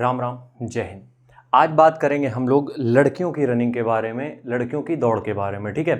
राम राम, जय हिंद। आज बात करेंगे हम लोग लड़कियों की रनिंग के बारे में, लड़कियों की दौड़ के बारे में। ठीक है,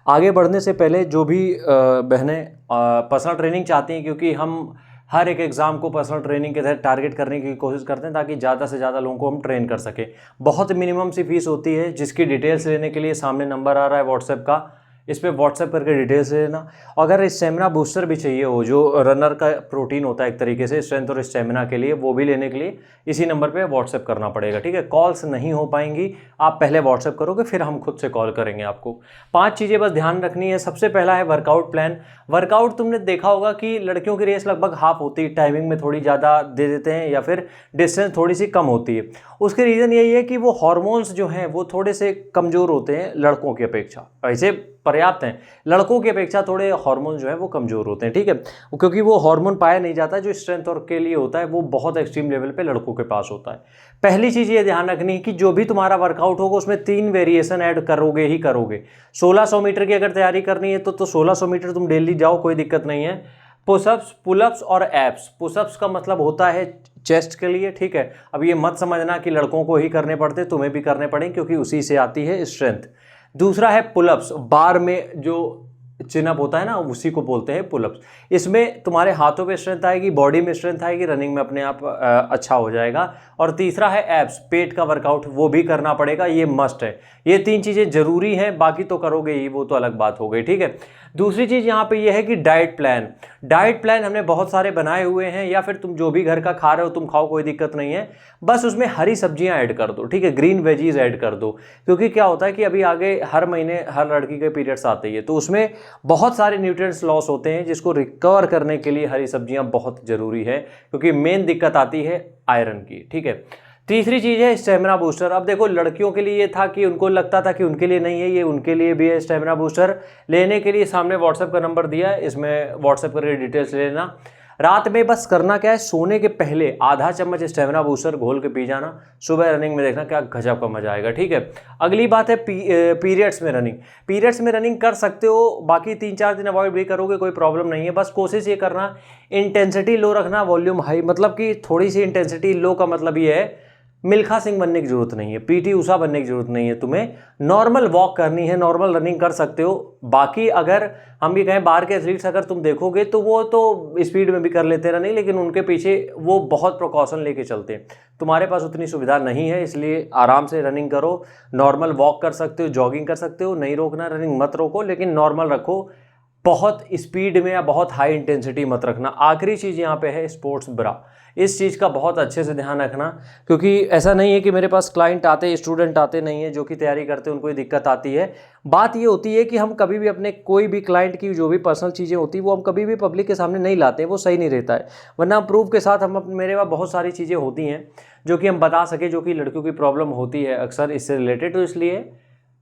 आगे बढ़ने से पहले जो भी बहनें पर्सनल ट्रेनिंग चाहती हैं, क्योंकि हम हर एक एग्ज़ाम को पर्सनल ट्रेनिंग के तहत टारगेट करने की कोशिश करते हैं ताकि ज़्यादा से ज़्यादा लोगों को हम ट्रेन कर सकें। बहुत मिनिमम सी फीस होती है, जिसकी डिटेल्स लेने के लिए सामने नंबर आ रहा है व्हाट्सएप का, इस पर व्हाट्सएप करके डिटेल्स ले लेना। अगर स्टेमिना बूस्टर भी चाहिए हो, जो रनर का प्रोटीन होता है एक तरीके से स्ट्रेंथ और स्टेमिना के लिए, वो भी लेने के लिए इसी नंबर पे व्हाट्सएप करना पड़ेगा। ठीक है, कॉल्स नहीं हो पाएंगी, आप पहले व्हाट्सएप करोगे फिर हम खुद से कॉल करेंगे आपको। 5 चीज़ें बस ध्यान रखनी है। सबसे पहला है वर्कआउट प्लान। वर्कआउट तुमने देखा होगा कि लड़कियों की रेस लगभग हाफ होती है, टाइमिंग में थोड़ी ज़्यादा दे देते हैं या फिर डिस्टेंस थोड़ी सी कम होती है। उसके रीज़न यही है कि वो हार्मोन्स जो हैं वो थोड़े से कमज़ोर होते हैं लड़कों की अपेक्षा। ऐसे पर्याप्त हैं, लड़कों की अपेक्षा थोड़े हार्मोन जो है वो कमज़ोर होते हैं। ठीक है, क्योंकि वो हार्मोन पाया नहीं जाता जो स्ट्रेंथ और के लिए होता है, वो बहुत एक्सट्रीम लेवल पे लड़कों के पास होता है। पहली चीज़ ये ध्यान रखनी है कि जो भी तुम्हारा वर्कआउट होगा उसमें 3 वेरिएशन ऐड करोगे ही करोगे। 1600 मीटर की अगर तैयारी करनी है तो 1600 मीटर तुम डेली जाओ, कोई दिक्कत नहीं है। पुशअप्स, पुलअप्स और एप्स। पुशअप्स का मतलब होता है चेस्ट के लिए। ठीक है, अब ये मत समझना कि लड़कों को ही करने पड़ते, तुम्हें भी करने पड़ेंगे, क्योंकि उसी से आती है स्ट्रेंथ। दूसरा है पुलअप्स, बार में जो चिनअप होता है ना, उसी को बोलते हैं पुलअप्स। इसमें तुम्हारे हाथों पे स्ट्रेंथ आएगी, बॉडी में स्ट्रेंथ आएगी, रनिंग में अपने आप अच्छा हो जाएगा। और तीसरा है एब्स, पेट का वर्कआउट, वो भी करना पड़ेगा, ये मस्ट है। ये 3 चीज़ें जरूरी हैं, बाकी तो करोगे ही, वो तो अलग बात हो गई। ठीक है, दूसरी चीज़ यहाँ पे ये है कि डाइट प्लान। डाइट प्लान हमने बहुत सारे बनाए हुए हैं, या फिर तुम जो भी घर का खा रहे हो तुम खाओ, कोई दिक्कत नहीं है। बस उसमें हरी सब्जियां ऐड कर दो। ठीक है, ग्रीन वेजीज ऐड कर दो, क्योंकि क्या होता है कि अभी आगे हर महीने हर लड़की के पीरियड्स आते ही है, तो उसमें बहुत सारे न्यूट्रिएंट्स लॉस होते हैं, जिसको रिकवर करने के लिए हरी सब्जियां बहुत ज़रूरी है, क्योंकि मेन दिक्कत आती है आयरन की। ठीक है, तीसरी चीज़ है स्टेमिना बूस्टर। अब देखो, लड़कियों के लिए ये था कि उनको लगता था कि उनके लिए नहीं है, ये उनके लिए भी है। स्टेमिना बूस्टर लेने के लिए सामने व्हाट्सएप का नंबर दिया है, इसमें व्हाट्सएप करके डिटेल्स ले लेना। रात में बस करना क्या है, सोने के पहले आधा चम्मच स्टेमिना बूस्टर घोल के पी जाना, सुबह रनिंग में देखना क्या गजब का मजा आएगा। ठीक है, अगली बात है पीरियड्स में रनिंग। पीरियड्स में रनिंग कर सकते हो, बाकी 3-4 दिन अवॉइड भी करोगे कोई प्रॉब्लम नहीं है। बस कोशिश ये करना इंटेंसिटी लो रखना, वॉल्यूम हाई। मतलब कि थोड़ी सी इंटेंसिटी लो का मतलब ये है, मिल्खा सिंह बनने की जरूरत नहीं है, पीटी उषा बनने की जरूरत नहीं है, तुम्हें नॉर्मल वॉक करनी है, नॉर्मल रनिंग कर सकते हो। बाकी अगर हम ये कहें, बाहर के एथलीट्स अगर तुम देखोगे तो वो तो स्पीड में भी कर लेते रनिंग, लेकिन उनके पीछे वो बहुत प्रिकॉशन लेके चलते हैं। तुम्हारे पास उतनी सुविधा नहीं है, इसलिए आराम से रनिंग करो। नॉर्मल वॉक कर सकते हो, जॉगिंग कर सकते हो, नहीं रोकना, रनिंग मत रोको, लेकिन नॉर्मल रखो। बहुत स्पीड में या बहुत हाई इंटेंसिटी मत रखना। आखिरी चीज़ यहाँ पे है स्पोर्ट्स ब्रा। इस चीज़ का बहुत अच्छे से ध्यान रखना, क्योंकि ऐसा नहीं है कि मेरे पास क्लाइंट आते, स्टूडेंट आते नहीं है जो कि तैयारी करते हैं, उनको ये दिक्कत आती है। बात ये होती है कि हम कभी भी अपने कोई भी क्लाइंट की जो भी पर्सनल चीज़ें होती है वो हम कभी भी पब्लिक के सामने नहीं लाते हैं, वो सही नहीं रहता है। वरना प्रूफ के साथ हम मेरे पास बहुत सारी चीज़ें होती हैं जो कि हम बता सके, जो कि लड़कियों की प्रॉब्लम होती है अक्सर इससे रिलेटेड। तो इसलिए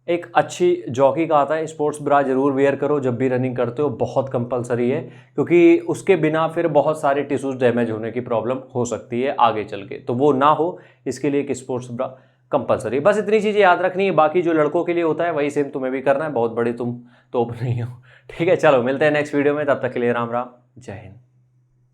एक अच्छी जॉकी का आता है, स्पोर्ट्स ब्रा जरूर वेयर करो जब भी रनिंग करते हो, बहुत कंपलसरी है, क्योंकि उसके बिना फिर बहुत सारे टिश्यूज डैमेज होने की प्रॉब्लम हो सकती है आगे चल के, तो वो ना हो इसके लिए एक स्पोर्ट्स ब्रा कंपलसरी। बस इतनी चीज़ें याद रखनी है, बाकी जो लड़कों के लिए होता है वही सेम तुम्हें भी करना है, बहुत बड़े तुम तोप नहीं हो। ठीक है, चलो मिलते हैं नेक्स्ट वीडियो में, तब तक के लिए राम राम, जय हिंद।